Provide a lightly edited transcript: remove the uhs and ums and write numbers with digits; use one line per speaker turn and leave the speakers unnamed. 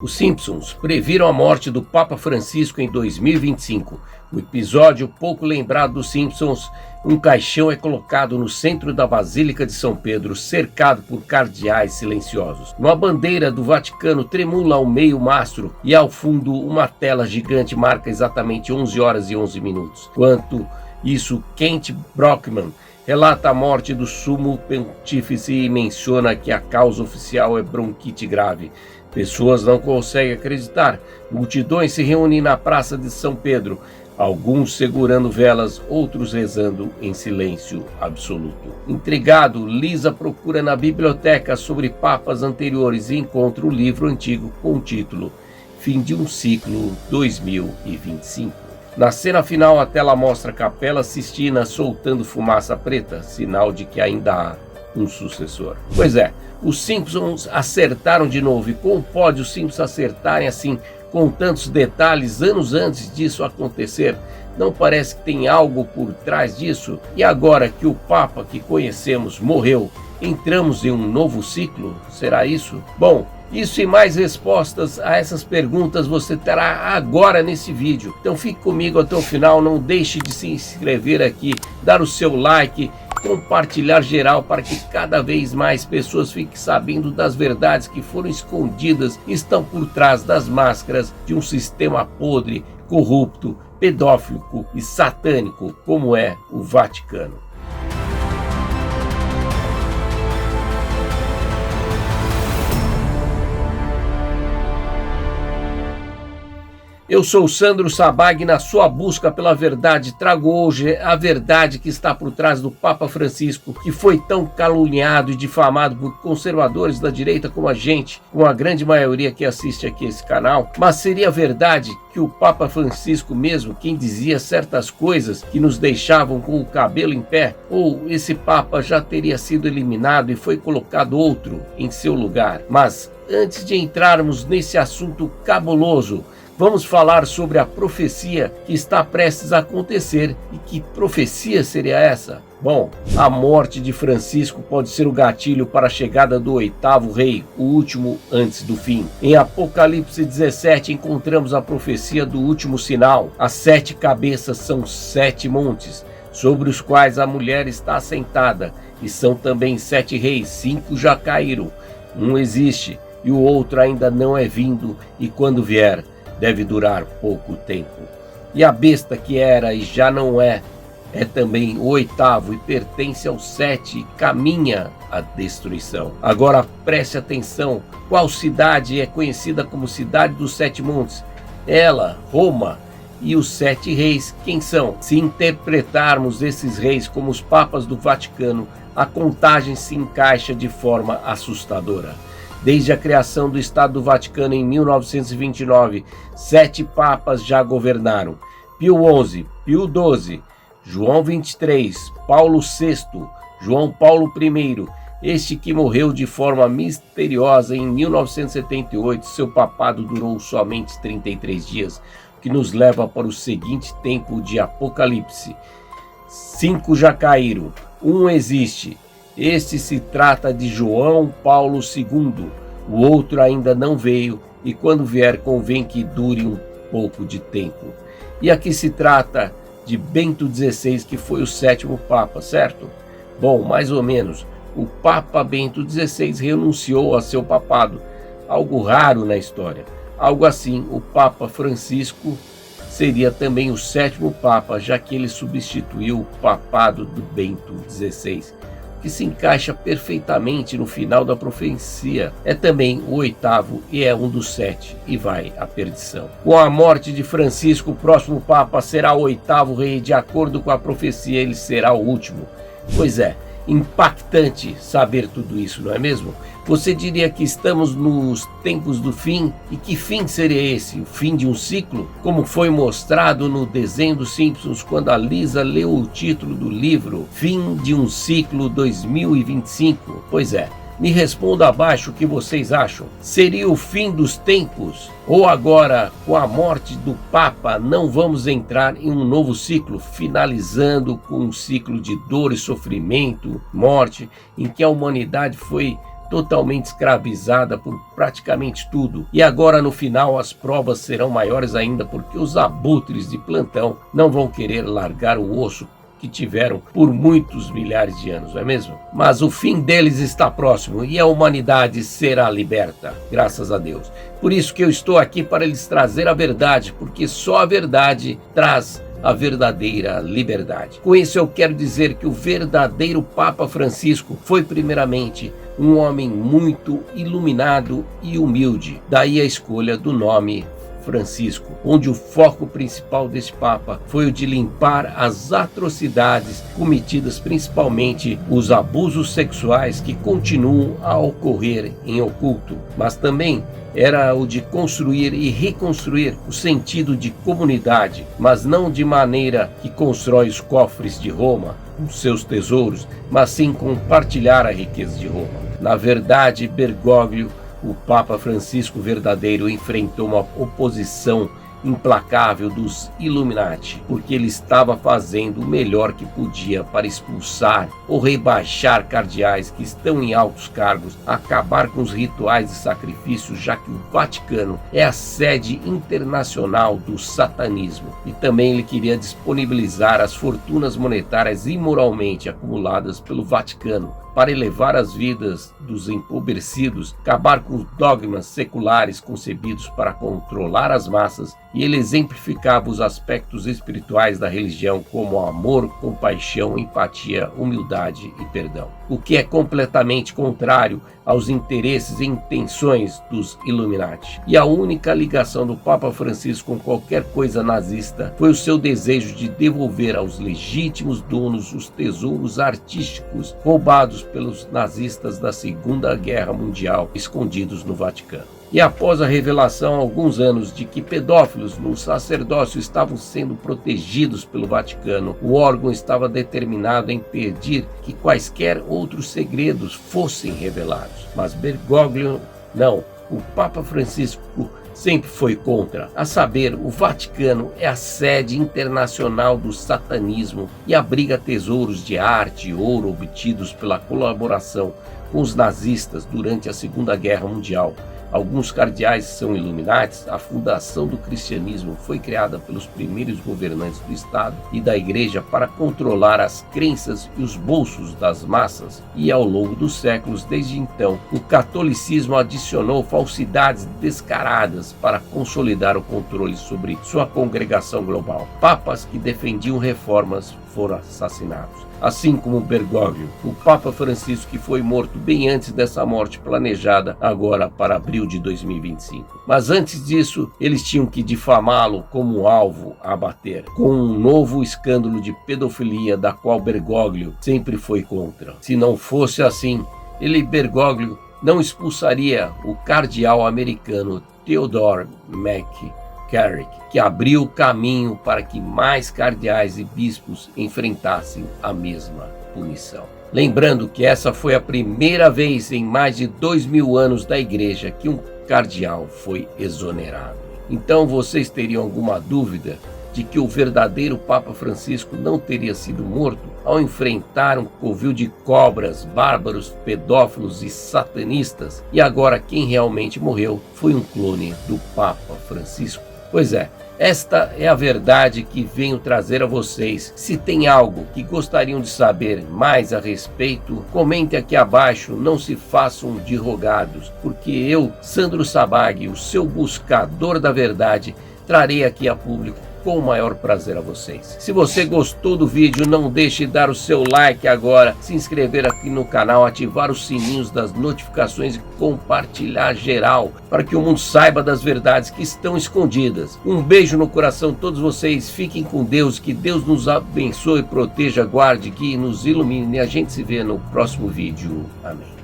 Os Simpsons previram a morte do Papa Francisco em 2025. No episódio pouco lembrado dos Simpsons, um caixão é colocado no centro da Basílica de São Pedro, cercado por cardeais silenciosos. Uma bandeira do Vaticano tremula ao meio-mastro e ao fundo uma tela gigante marca exatamente 11 horas e 11 minutos. Enquanto isso, Kent Brockman relata a morte do sumo pontífice e menciona que a causa oficial é bronquite grave. Pessoas não conseguem acreditar. Multidões se reúnem na Praça de São Pedro, alguns segurando velas, outros rezando em silêncio absoluto. Intrigado, Lisa procura na biblioteca sobre papas anteriores e encontra o livro antigo com o título Fim de um Ciclo 2025. Na cena final, a tela mostra a Capela Sistina soltando fumaça preta, sinal de que ainda há um sucessor. Pois é, os Simpsons acertaram de novo. E como pode os Simpsons acertarem assim, com tantos detalhes, anos antes disso acontecer? Não parece que tem algo por trás disso? E agora que o Papa que conhecemos morreu, entramos em um novo ciclo? Será isso? Bom, isso e mais respostas a essas perguntas você terá agora nesse vídeo. Então fique comigo até o final, não deixe de se inscrever aqui, dar o seu like, compartilhar geral para que cada vez mais pessoas fiquem sabendo das verdades que foram escondidas e estão por trás das máscaras de um sistema podre, corrupto, pedófilo e satânico como é o Vaticano. Eu sou Sandro Sabag, na sua busca pela verdade trago hoje a verdade que está por trás do Papa Francisco, que foi tão caluniado e difamado por conservadores da direita como a gente, com a grande maioria que assiste aqui esse canal. Mas seria verdade que o Papa Francisco mesmo, quem dizia certas coisas que nos deixavam com o cabelo em pé, ou esse Papa já teria sido eliminado e foi colocado outro em seu lugar? Mas antes de entrarmos nesse assunto cabuloso, vamos falar sobre a profecia que está prestes a acontecer. E que profecia seria essa? Bom, a morte de Francisco pode ser o gatilho para a chegada do oitavo rei, o último antes do fim. Em Apocalipse 17 encontramos a profecia do último sinal. As 7 cabeças são 7 montes, sobre os quais a mulher está assentada, e são também 7 reis, 5 já caíram. Um existe e o outro ainda não é vindo, e quando vier, deve durar pouco tempo. E a besta que era e já não é também o oitavo e pertence ao 7 e caminha à destruição. Agora preste atenção, qual cidade é conhecida como Cidade dos 7 Montes? Ela, Roma. E os 7 reis, quem são? Se interpretarmos esses reis como os papas do Vaticano, a contagem se encaixa de forma assustadora. Desde a criação do Estado do Vaticano em 1929, 7 papas já governaram. Pio XI, Pio XII, João XXIII, Paulo VI, João Paulo I, este que morreu de forma misteriosa em 1978, seu papado durou somente 33 dias, o que nos leva para o seguinte tempo de Apocalipse. 5 já caíram, um existe. Este se trata de João Paulo II, o outro ainda não veio e quando vier convém que dure um pouco de tempo. E aqui se trata de Bento XVI, que foi o 7º Papa, certo? Bom, mais ou menos, o Papa Bento XVI renunciou a seu papado, algo raro na história. Algo assim, o Papa Francisco seria também o 7º Papa, já que ele substituiu o papado do Bento XVI, que se encaixa perfeitamente no final da profecia. É também o 8º e é um dos 7 e vai à perdição. Com a morte de Francisco, o próximo Papa será o 8º rei. De acordo com a profecia, ele será o último. Pois é, impactante saber tudo isso, não é mesmo? Você diria que estamos nos tempos do fim? E que fim seria esse? O fim de um ciclo? Como foi mostrado no desenho dos Simpsons quando a Lisa leu o título do livro Fim de um Ciclo 2025? Pois é, me responda abaixo o que vocês acham. Seria o fim dos tempos? Ou agora, com a morte do Papa, não vamos entrar em um novo ciclo, finalizando com um ciclo de dor e sofrimento, morte, em que a humanidade foi totalmente escravizada por praticamente tudo. E agora no final as provas serão maiores ainda, porque os abutres de plantão não vão querer largar o osso que tiveram por muitos milhares de anos, não é mesmo? Mas o fim deles está próximo e a humanidade será liberta, graças a Deus. Por isso que eu estou aqui para lhes trazer a verdade, porque só a verdade traz a verdadeira liberdade. Com isso eu quero dizer que o verdadeiro Papa Francisco foi primeiramente um homem muito iluminado e humilde. Daí a escolha do nome Francisco, onde o foco principal deste Papa foi o de limpar as atrocidades cometidas, principalmente os abusos sexuais que continuam a ocorrer em oculto, mas também era o de construir e reconstruir o sentido de comunidade, mas não de maneira que constrói os cofres de Roma, os seus tesouros, mas sim compartilhar a riqueza de Roma. Na verdade, Bergoglio, o Papa Francisco verdadeiro, enfrentou uma oposição implacável dos Illuminati, porque ele estava fazendo o melhor que podia para expulsar ou rebaixar cardeais que estão em altos cargos, acabar com os rituais de sacrifício, já que o Vaticano é a sede internacional do satanismo. E também ele queria disponibilizar as fortunas monetárias imoralmente acumuladas pelo Vaticano para elevar as vidas dos empobrecidos, acabar com os dogmas seculares concebidos para controlar as massas, e ele exemplificava os aspectos espirituais da religião como amor, compaixão, empatia, humildade e perdão, o que é completamente contrário aos interesses e intenções dos Illuminati. E a única ligação do Papa Francisco com qualquer coisa nazista foi o seu desejo de devolver aos legítimos donos os tesouros artísticos roubados pelos nazistas da Segunda Guerra Mundial, escondidos no Vaticano. E após a revelação há alguns anos de que pedófilos no sacerdócio estavam sendo protegidos pelo Vaticano, o órgão estava determinado a impedir que quaisquer outros segredos fossem revelados. Mas Bergoglio não. O Papa Francisco sempre foi contra. A saber, o Vaticano é a sede internacional do satanismo e abriga tesouros de arte e ouro obtidos pela colaboração com os nazistas durante a Segunda Guerra Mundial. Alguns cardeais são Illuminatis. A fundação do cristianismo foi criada pelos primeiros governantes do Estado e da Igreja para controlar as crenças e os bolsos das massas. E ao longo dos séculos, desde então, o catolicismo adicionou falsidades descaradas para consolidar o controle sobre sua congregação global. Papas que defendiam reformas foram assassinados. Assim como Bergoglio, o Papa Francisco, que foi morto bem antes dessa morte planejada agora para abril de 2025. Mas antes disso, eles tinham que difamá-lo como alvo a abater, com um novo escândalo de pedofilia da qual Bergoglio sempre foi contra. Se não fosse assim, Bergoglio não expulsaria o cardeal americano Theodore McCarrick, que abriu o caminho para que mais cardeais e bispos enfrentassem a mesma punição. Lembrando que essa foi a primeira vez em mais de 2000 anos da igreja que um cardeal foi exonerado. Então vocês teriam alguma dúvida de que o verdadeiro Papa Francisco não teria sido morto ao enfrentar um covil de cobras, bárbaros, pedófilos e satanistas? E agora quem realmente morreu foi um clone do Papa Francisco. Pois é, esta é a verdade que venho trazer a vocês. Se tem algo que gostariam de saber mais a respeito, comente aqui abaixo, não se façam de rogados, porque eu, Sandro Sabag, o seu buscador da verdade, trarei aqui a público com o maior prazer a vocês. Se você gostou do vídeo, não deixe de dar o seu like agora, se inscrever aqui no canal, ativar os sininhos das notificações e compartilhar geral, para que o mundo saiba das verdades que estão escondidas. Um beijo no coração de todos vocês, fiquem com Deus, que Deus nos abençoe, proteja, guarde, guie, nos ilumine, e a gente se vê no próximo vídeo. Amém.